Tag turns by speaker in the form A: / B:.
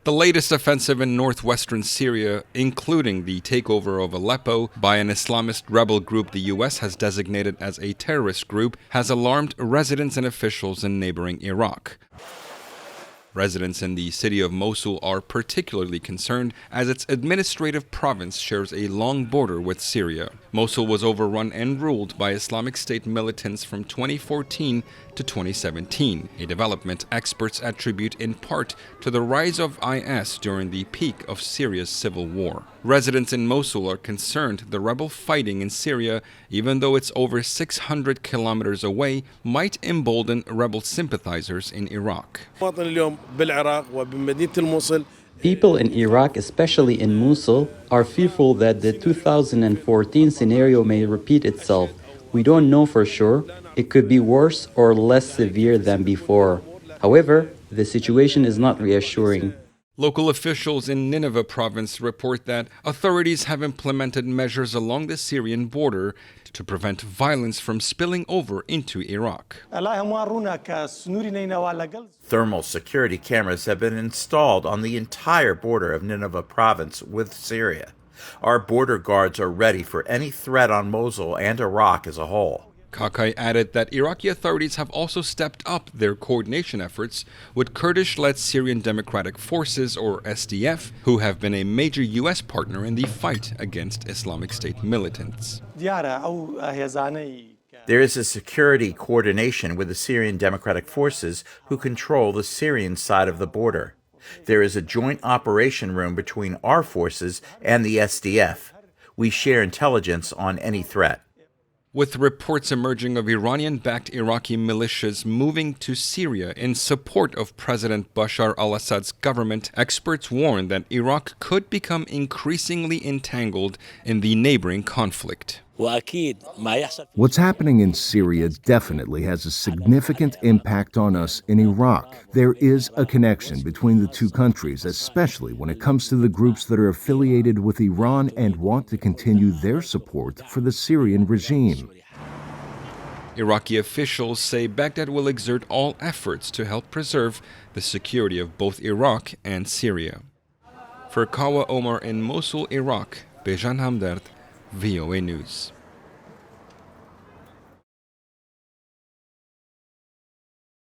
A: The latest offensive in northwestern Syria, including the takeover of Aleppo by an Islamist rebel group the U.S. has designated as a terrorist group, has alarmed residents and officials in neighboring Iraq. Residents in the city of Mosul are particularly concerned as its administrative province shares a long border with Syria. Mosul was overrun and ruled by Islamic State militants from 2014 to 2017, a development experts attribute in part to the rise of IS during the peak of Syria's civil war. Residents in Mosul are concerned the rebel fighting in Syria, even though it's over 600 kilometers away, might embolden rebel sympathizers in Iraq.
B: People in Iraq, especially in Mosul, are fearful that the 2014 scenario may repeat itself. We don't know for sure. It could be worse or less severe than before. However, the situation is not reassuring.
A: Local officials in Nineveh province report that authorities have implemented measures along the Syrian border to prevent violence from spilling over into Iraq.
C: Thermal security cameras have been installed on the entire border of Nineveh province with Syria. Our border guards are ready for any threat on Mosul and Iraq as a whole.
A: Kawa added that Iraqi authorities have also stepped up their coordination efforts with Kurdish-led Syrian Democratic Forces, or SDF, who have been a major U.S. partner in the fight against Islamic State militants.
C: There is a security coordination with the Syrian Democratic Forces who control the Syrian side of the border. There is a joint operation room between our forces and the SDF. We share intelligence on any threat.
A: With reports emerging of Iranian-backed Iraqi militias moving to Syria in support of President Bashar al-Assad's government, experts warn that Iraq could become increasingly entangled in the neighboring conflict.
D: What's happening in Syria definitely has a significant impact on us in Iraq. There is a connection between the two countries, especially when it comes to the groups that are affiliated with Iran and want to continue their support for the Syrian regime.
A: Iraqi officials say Baghdad will exert all efforts to help preserve the security of both Iraq and Syria. For Kawa, Omar in Mosul, Iraq, Bezhan Hamdard, VOA News.